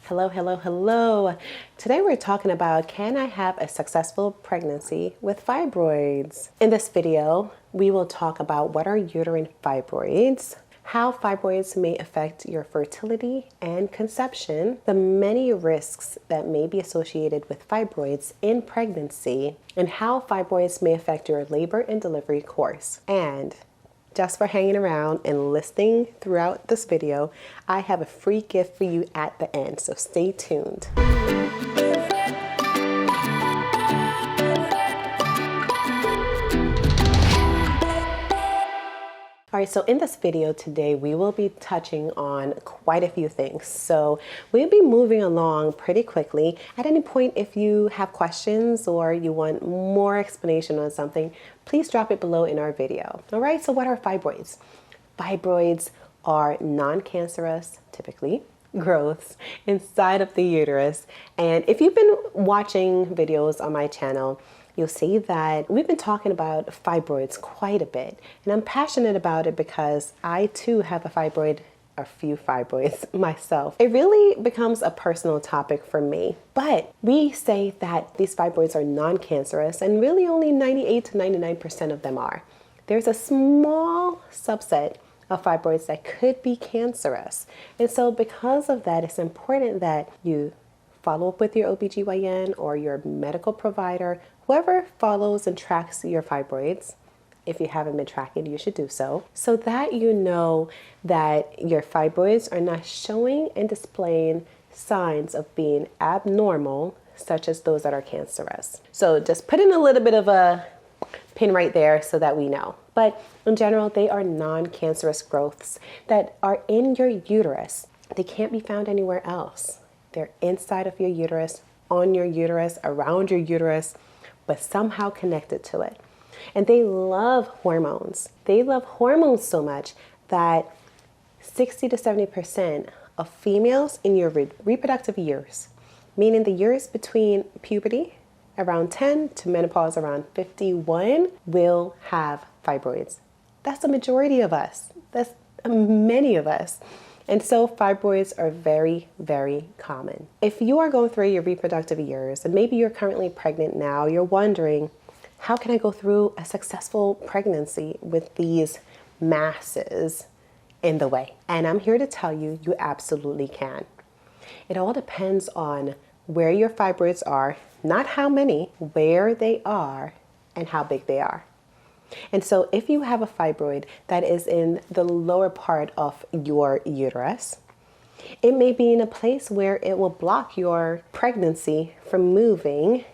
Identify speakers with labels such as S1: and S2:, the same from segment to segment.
S1: Hello, hello, hello. Today we're talking about, can I have a successful pregnancy with fibroids? In this video, we will talk about what are uterine fibroids, how fibroids may affect your fertility and conception, the many risks that may be associated with fibroids in pregnancy, and how fibroids may affect your labor and delivery course. And just for hanging around and listening throughout this video, I have a free gift for you at the end, so stay tuned. All right, so in this video today, we will be touching on quite a few things. So we'll be moving along pretty quickly. At any point, if you have questions or you want more explanation on something, please drop it below in our video. All right, so what are fibroids? Fibroids are non-cancerous, typically, growths inside of the uterus. And if you've been watching videos on my channel, you'll see that we've been talking about fibroids quite a bit. And I'm passionate about it because I too have a few fibroids myself. It really becomes a personal topic for me. But we say that these fibroids are non-cancerous, and really only 98 to 99% of them are. There's a small subset of fibroids that could be cancerous. And so because of that, it's important that you follow up with your OBGYN or your medical provider, whoever follows and tracks your fibroids. If you haven't been tracking, you should do so that you know that your fibroids are not showing and displaying signs of being abnormal, such as those that are cancerous. So just put in a little bit of a pin right there so that we know. But in general, they are non-cancerous growths that are in your uterus. They can't be found anywhere else. They're inside of your uterus, on your uterus, around your uterus, but somehow connected to it. And they love hormones. They love hormones so much that 60 to 70% of females in your reproductive years, meaning the years between puberty, around 10 to menopause around 51, will have fibroids. That's the majority of us. That's many of us. And so fibroids are very, very common. If you are going through your reproductive years, and maybe you're currently pregnant now, you're wondering, how can I go through a successful pregnancy with these masses in the way? And I'm here to tell you, you absolutely can. It all depends on where your fibroids are, not how many, where they are, and how big they are. And so if you have a fibroid that is in the lower part of your uterus, it may be in a place where it will block your pregnancy from moving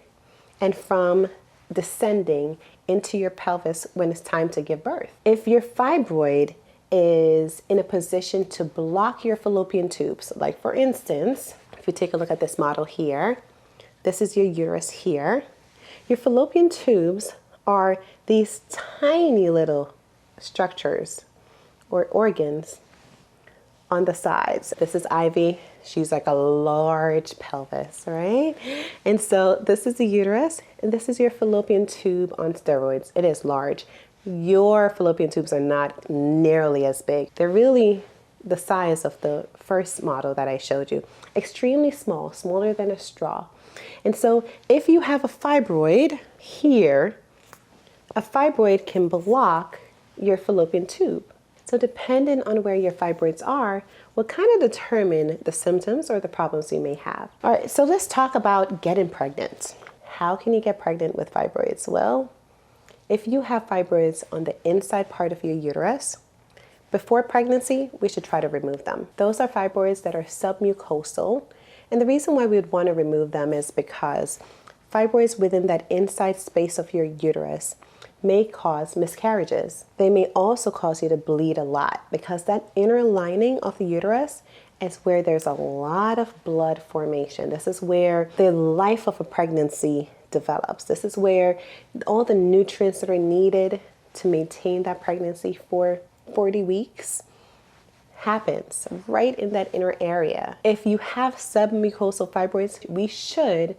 S1: and from descending into your pelvis when it's time to give birth. If your fibroid is in a position to block your fallopian tubes, like for instance, if you take a look at this model here, this is your uterus here. Your fallopian tubes are these tiny little structures or organs on the sides. This is Ivy. She's like a large pelvis, right? And so this is the uterus, and this is your fallopian tube on steroids. It is large. Your fallopian tubes are not nearly as big. They're really the size of the first model that I showed you. Extremely small, smaller than a straw. And so if you have a fibroid here, a fibroid can block your fallopian tube. So depending on where your fibroids are, will kind of determine the symptoms or the problems you may have. All right, so let's talk about getting pregnant. How can you get pregnant with fibroids? Well, if you have fibroids on the inside part of your uterus, before pregnancy, we should try to remove them. Those are fibroids that are submucosal. And the reason why we would want to remove them is because fibroids within that inside space of your uterus may cause miscarriages. They may also cause you to bleed a lot because that inner lining of the uterus is where there's a lot of blood formation. This is where the life of a pregnancy develops. This is where all the nutrients that are needed to maintain that pregnancy for 40 weeks happens right in that inner area. If you have submucosal fibroids, we should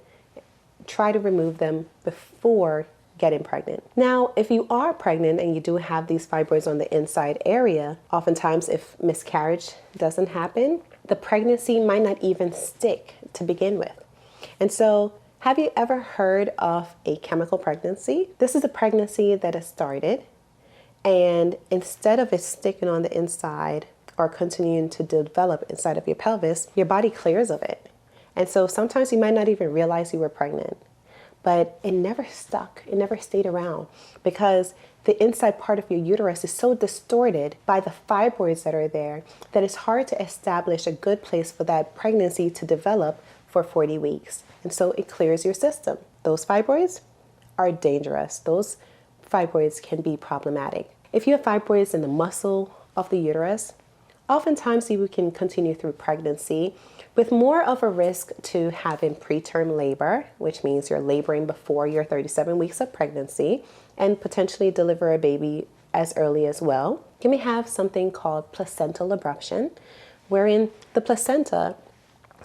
S1: try to remove them before getting pregnant. Now, if you are pregnant and you do have these fibroids on the inside area, oftentimes if miscarriage doesn't happen, the pregnancy might not even stick to begin with. And so, have you ever heard of a chemical pregnancy? This is a pregnancy that has started, and instead of it sticking on the inside or continuing to develop inside of your pelvis, your body clears of it. And so sometimes you might not even realize you were pregnant, but it never stuck. It never stayed around because the inside part of your uterus is so distorted by the fibroids that are there that it's hard to establish a good place for that pregnancy to develop for 40 weeks. And so it clears your system. Those fibroids are dangerous. Those fibroids can be problematic. If you have fibroids in the muscle of the uterus, oftentimes you can continue through pregnancy with more of a risk to having preterm labor, which means you're laboring before your 37 weeks of pregnancy and potentially deliver a baby as early as well. You may have something called placental abruption, wherein the placenta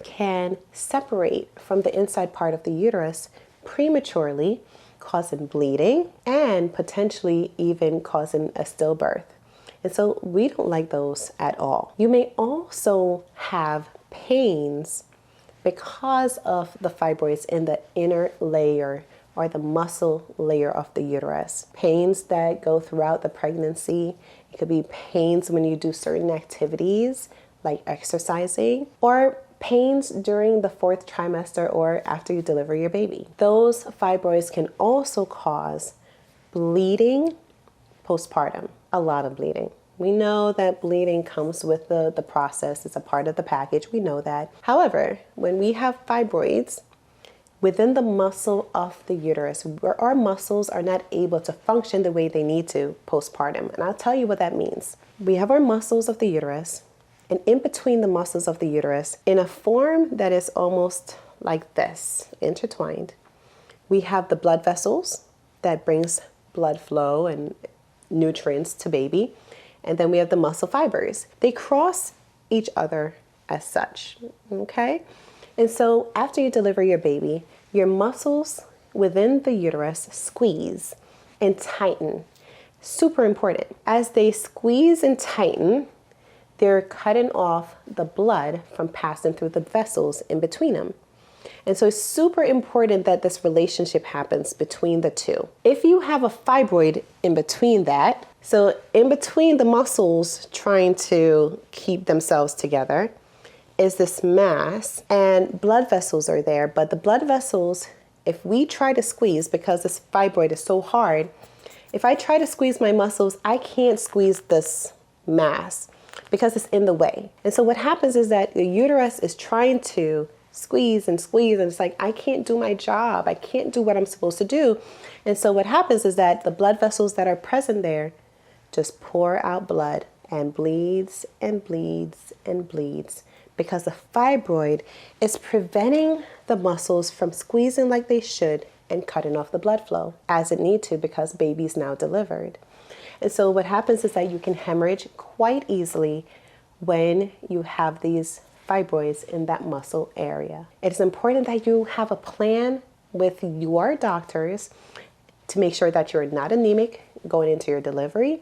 S1: can separate from the inside part of the uterus prematurely, causing bleeding and potentially even causing a stillbirth. And so we don't like those at all. You may also have pains because of the fibroids in the inner layer or the muscle layer of the uterus. Pains that go throughout the pregnancy. It could be pains when you do certain activities like exercising, or pains during the 4th trimester or after you deliver your baby. Those fibroids can also cause bleeding postpartum, a lot of bleeding. We know that bleeding comes with the process. It's a part of the package. We know that. However, when we have fibroids within the muscle of the uterus, where our muscles are not able to function the way they need to postpartum. And I'll tell you what that means. We have our muscles of the uterus, and in between the muscles of the uterus, in a form that is almost like this, intertwined, we have the blood vessels that brings blood flow and nutrients to baby. And then we have the muscle fibers. They cross each other as such, okay? And so after you deliver your baby, your muscles within the uterus squeeze and tighten. Super important. As they squeeze and tighten, they're cutting off the blood from passing through the vessels in between them. And so it's super important that this relationship happens between the two. If you have a fibroid in between that, so in between the muscles trying to keep themselves together is this mass, and blood vessels are there, but the blood vessels, if we try to squeeze, because this fibroid is so hard, if I try to squeeze my muscles, I can't squeeze this mass because it's in the way. And so what happens is that the uterus is trying to squeeze, and it's like, I can't do my job. I can't do what I'm supposed to do. And so what happens is that the blood vessels that are present there just pour out blood and bleeds and bleeds and bleeds because the fibroid is preventing the muscles from squeezing like they should and cutting off the blood flow as it need to because baby's now delivered. And so what happens is that you can hemorrhage quite easily when you have these fibroids in that muscle area. It's important that you have a plan with your doctors to make sure that you're not anemic going into your delivery.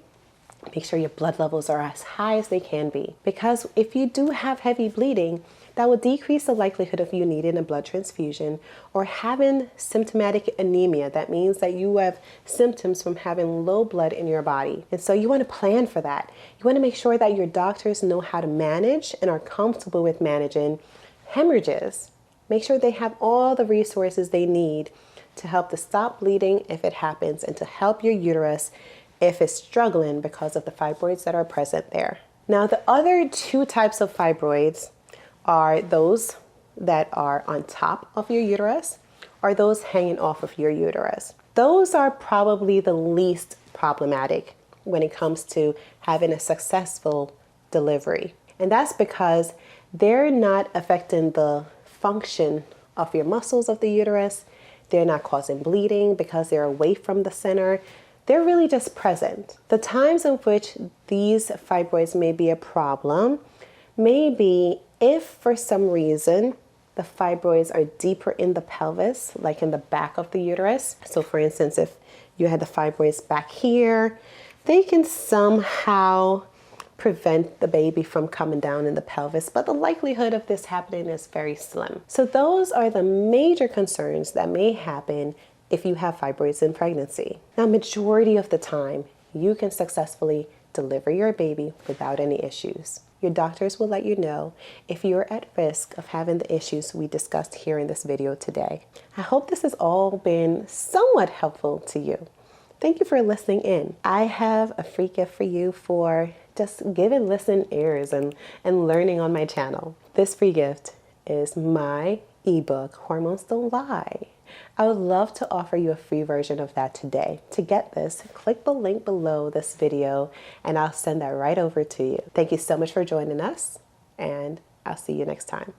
S1: Make sure your blood levels are as high as they can be. Because if you do have heavy bleeding, that will decrease the likelihood of you needing a blood transfusion or having symptomatic anemia. That means that you have symptoms from having low blood in your body. And so you want to plan for that. You want to make sure that your doctors know how to manage and are comfortable with managing hemorrhages. Make sure they have all the resources they need to help to stop bleeding if it happens and to help your uterus if it's struggling because of the fibroids that are present there. Now, the other two types of fibroids are those that are on top of your uterus or those hanging off of your uterus. Those are probably the least problematic when it comes to having a successful delivery. And that's because they're not affecting the function of your muscles of the uterus. They're not causing bleeding because they're away from the center. They're really just present. The times in which these fibroids may be a problem may be if for some reason the fibroids are deeper in the pelvis, like in the back of the uterus. So for instance, if you had the fibroids back here, they can somehow prevent the baby from coming down in the pelvis, but the likelihood of this happening is very slim. So those are the major concerns that may happen if you have fibroids in pregnancy. Now, majority of the time, you can successfully deliver your baby without any issues. Your doctors will let you know if you're at risk of having the issues we discussed here in this video today. I hope this has all been somewhat helpful to you. Thank you for listening in. I have a free gift for you for just giving listening ears and learning on my channel. This free gift is my ebook, Hormones Don't Lie. I would love to offer you a free version of that today. To get this, click the link below this video and I'll send that right over to you. Thank you so much for joining us, and I'll see you next time.